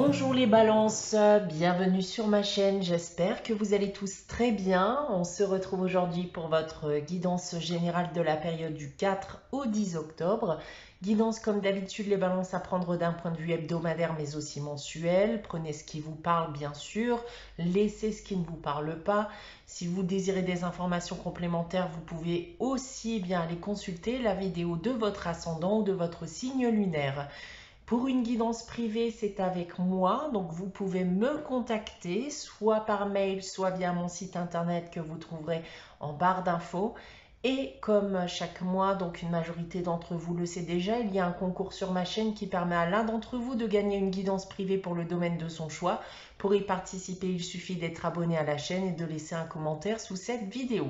Bonjour les balances, bienvenue sur ma chaîne, j'espère que vous allez tous très bien. On se retrouve aujourd'hui pour votre guidance générale de la période du 4 au 10 octobre. Guidance comme d'habitude les balances à prendre d'un point de vue hebdomadaire mais aussi mensuel. Prenez ce qui vous parle bien sûr, laissez ce qui ne vous parle pas. Si vous désirez des informations complémentaires, vous pouvez aussi bien aller consulter la vidéo de votre ascendant ou de votre signe lunaire. Pour une guidance privée, c'est avec moi, donc vous pouvez me contacter, soit par mail, soit via mon site internet que vous trouverez en barre d'infos. Et comme chaque mois, donc une majorité d'entre vous le sait déjà, il y a un concours sur ma chaîne qui permet à l'un d'entre vous de gagner une guidance privée pour le domaine de son choix. Pour y participer, il suffit d'être abonné à la chaîne et de laisser un commentaire sous cette vidéo.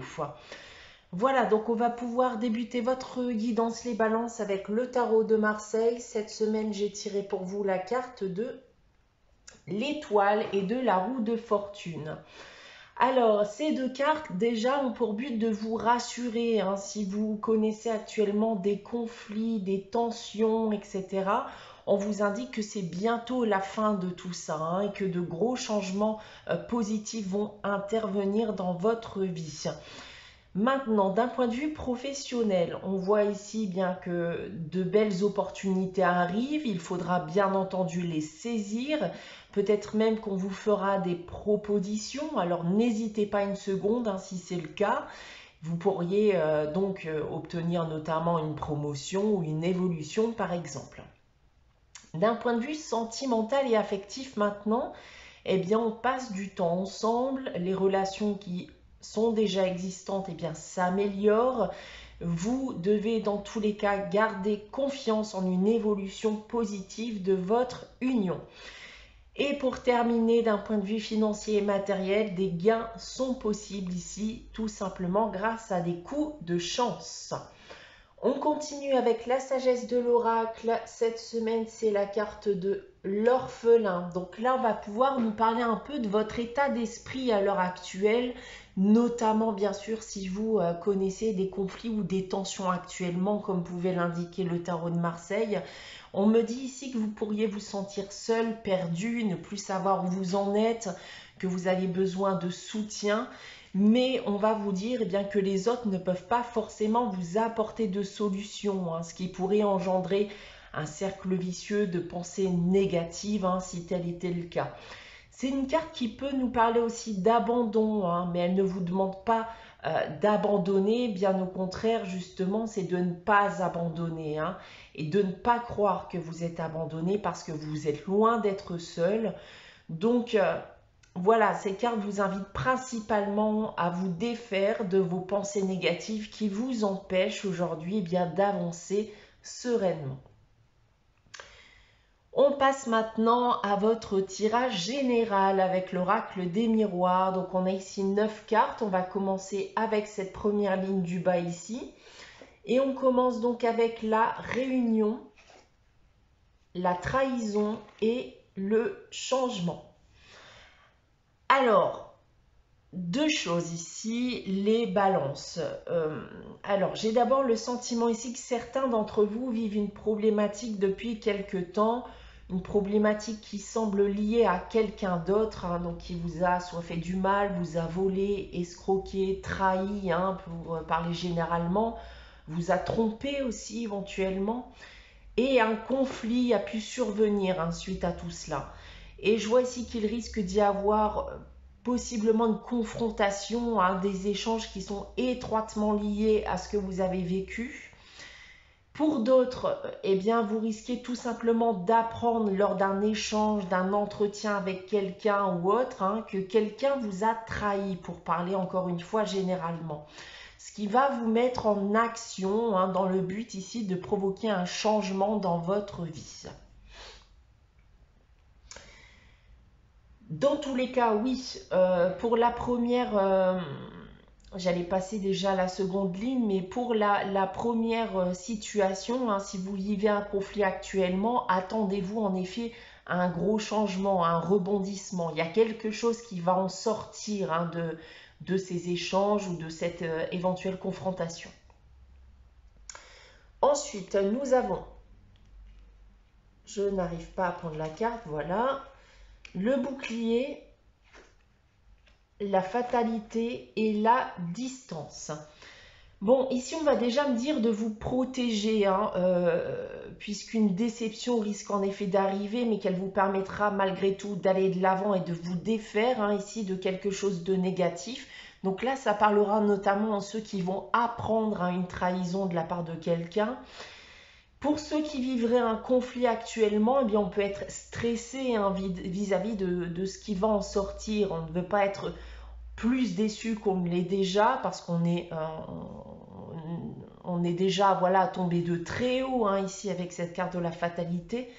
Voilà, donc on va pouvoir débuter votre guidance les balances avec le tarot de Marseille. Cette semaine, j'ai tiré pour vous la carte de l'étoile et de la roue de fortune. Alors, ces deux cartes, déjà, ont pour but de vous rassurer. Si vous connaissez actuellement des conflits, des tensions, etc., on vous indique que c'est bientôt la fin de tout ça et que de gros changements positifs vont intervenir dans votre vie. Maintenant, d'un point de vue professionnel, on voit ici bien que de belles opportunités arrivent. Il faudra bien entendu les saisir. Peut-être même qu'on vous fera des propositions. Alors, n'hésitez pas une seconde si c'est le cas. Vous pourriez donc obtenir notamment une promotion ou une évolution, par exemple. D'un point de vue sentimental et affectif maintenant, eh bien, on passe du temps ensemble. Les relations qui sont déjà existantes s'améliorent. Vous devez dans tous les cas garder confiance en une évolution positive de votre union. Et pour terminer, d'un point de vue financier et matériel, des gains sont possibles ici, tout simplement grâce à des coups de chance. On continue avec la sagesse de l'oracle. Cette semaine, c'est la carte de l'orphelin. Donc là, on va pouvoir nous parler un peu de votre état d'esprit à l'heure actuelle, notamment bien sûr si vous connaissez des conflits ou des tensions actuellement, comme pouvait l'indiquer le tarot de Marseille. On me dit ici que vous pourriez vous sentir seul, perdu, ne plus savoir où vous en êtes, que vous avez besoin de soutien. Mais on va vous dire que les autres ne peuvent pas forcément vous apporter de solutions, ce qui pourrait engendrer un cercle vicieux de pensées négatives, si tel était le cas. C'est une carte qui peut nous parler aussi d'abandon, mais elle ne vous demande pas d'abandonner, bien au contraire, justement, c'est de ne pas abandonner et de ne pas croire que vous êtes abandonné parce que vous êtes loin d'être seul. Donc, voilà, ces cartes vous invitent principalement à vous défaire de vos pensées négatives qui vous empêchent aujourd'hui d'avancer sereinement. On passe maintenant à votre tirage général avec l'oracle des miroirs. Donc on a ici 9 cartes. On va commencer avec cette première ligne du bas ici. Et on commence donc avec la réunion, la trahison et le changement. Alors, deux choses ici, les balances. Alors, j'ai d'abord le sentiment ici que certains d'entre vous vivent une problématique depuis quelque temps, une problématique qui semble liée à quelqu'un d'autre, donc qui vous a soit fait du mal, vous a volé, escroqué, trahi, pour parler généralement, vous a trompé aussi éventuellement, et un conflit a pu survenir suite à tout cela. Et je vois ici qu'il risque d'y avoir possiblement une confrontation, des échanges qui sont étroitement liés à ce que vous avez vécu. Pour d'autres, vous risquez tout simplement d'apprendre lors d'un échange, d'un entretien avec quelqu'un ou autre, que quelqu'un vous a trahi, pour parler encore une fois généralement. Ce qui va vous mettre en action dans le but ici de provoquer un changement dans votre vie. Dans tous les cas, oui, pour la première, j'allais passer déjà à la seconde ligne, mais pour la première situation, si vous vivez un conflit actuellement, attendez-vous en effet à un gros changement, à un rebondissement. Il y a quelque chose qui va en sortir de ces échanges ou de cette éventuelle confrontation. Ensuite, nous avons, je n'arrive pas à prendre la carte, voilà. le bouclier, la fatalité et la distance. Bon, ici, on va déjà me dire de vous protéger, hein, puisqu'une déception risque en effet d'arriver, mais qu'elle vous permettra malgré tout d'aller de l'avant et de vous défaire, hein, ici, de quelque chose de négatif. Donc là, ça parlera notamment à ceux qui vont apprendre à une trahison de la part de quelqu'un. Pour ceux qui vivraient un conflit actuellement, eh bien, on peut être stressé, hein, vis-à-vis de ce qui va en sortir. On ne veut pas être plus déçu qu'on ne l'est déjà, parce qu'on est, on est déjà, voilà, tombé de très haut, hein, ici avec cette carte de la fatalité.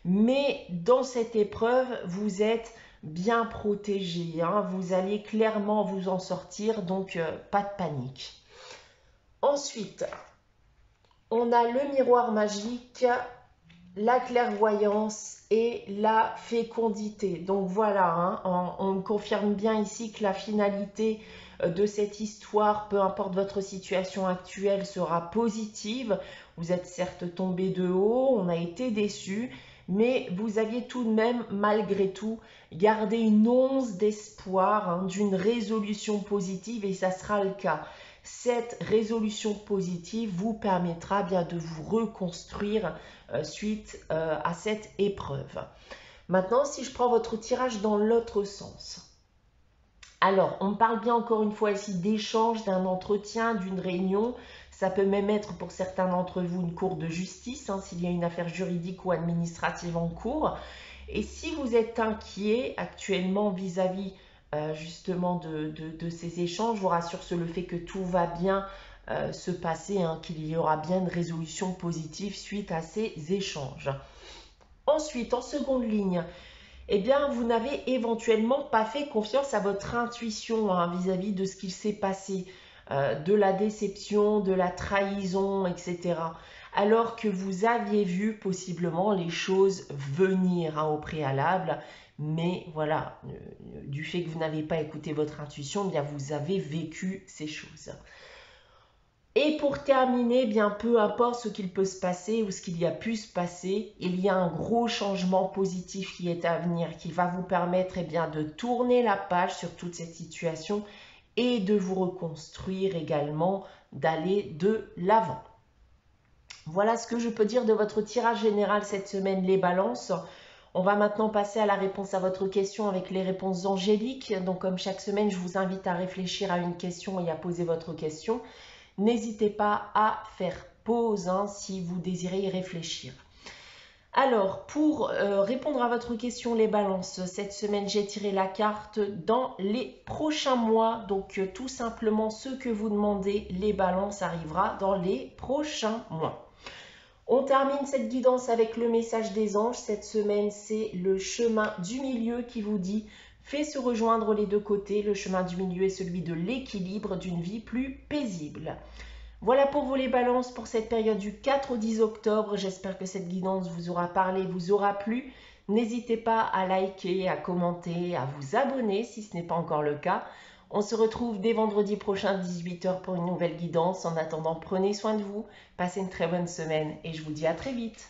Mais dans cette épreuve, vous êtes bien protégé, hein, vous allez clairement vous en sortir, donc pas de panique. Ensuite, on a le miroir magique, la clairvoyance et la fécondité. Donc voilà, hein, on me confirme bien ici que la finalité de cette histoire, peu importe votre situation actuelle, sera positive. Vous êtes certes tombé de haut, on a été déçus, mais vous aviez tout de même, malgré tout, gardé une once d'espoir, hein, d'une résolution positive, et ça sera le cas. Cette résolution positive vous permettra bien de vous reconstruire suite à cette épreuve. Maintenant, si je prends votre tirage dans l'autre sens, alors on parle bien encore une fois ici d'échange, d'un entretien, d'une réunion. Ça peut même être pour certains d'entre vous une cour de justice, hein, s'il y a une affaire juridique ou administrative en cours. Et si vous êtes inquiet actuellement vis-à-vis justement de ces échanges, je vous rassure sur le fait que tout va bien se passer, hein, qu'il y aura bien une résolution positive suite à ces échanges. Ensuite, en seconde ligne, eh bien, vous n'avez éventuellement pas fait confiance à votre intuition, hein, vis-à-vis de ce qu'il s'est passé, de la déception, de la trahison, etc. Alors que vous aviez vu possiblement les choses venir, hein, au préalable. Mais voilà, du fait que vous n'avez pas écouté votre intuition, eh bien vous avez vécu ces choses. Et pour terminer, eh bien peu importe ce qu'il peut se passer ou ce qu'il y a pu se passer, il y a un gros changement positif qui est à venir, qui va vous permettre, eh bien, de tourner la page sur toute cette situation et de vous reconstruire également, d'aller de l'avant. Voilà ce que je peux dire de votre tirage général cette semaine, les balances. On va maintenant passer à la réponse à votre question avec les réponses angéliques. Donc comme chaque semaine, je vous invite à réfléchir à une question et à poser votre question. N'hésitez pas à faire pause, hein, si vous désirez y réfléchir. Alors, pour répondre à votre question, les balances, cette semaine, j'ai tiré la carte dans les prochains mois. Donc, tout simplement, ce que vous demandez, les balances, arrivera dans les prochains mois. On termine cette guidance avec le message des anges. Cette semaine, c'est le chemin du milieu qui vous dit « Fais se rejoindre les deux côtés ». Le chemin du milieu est celui de l'équilibre, d'une vie plus paisible. Voilà pour vous les balances pour cette période du 4 au 10 octobre. J'espère que cette guidance vous aura parlé, vous aura plu. N'hésitez pas à liker, à commenter, à vous abonner si ce n'est pas encore le cas. On se retrouve dès vendredi prochain 18 h pour une nouvelle guidance. En attendant, prenez soin de vous, passez une très bonne semaine et je vous dis à très vite.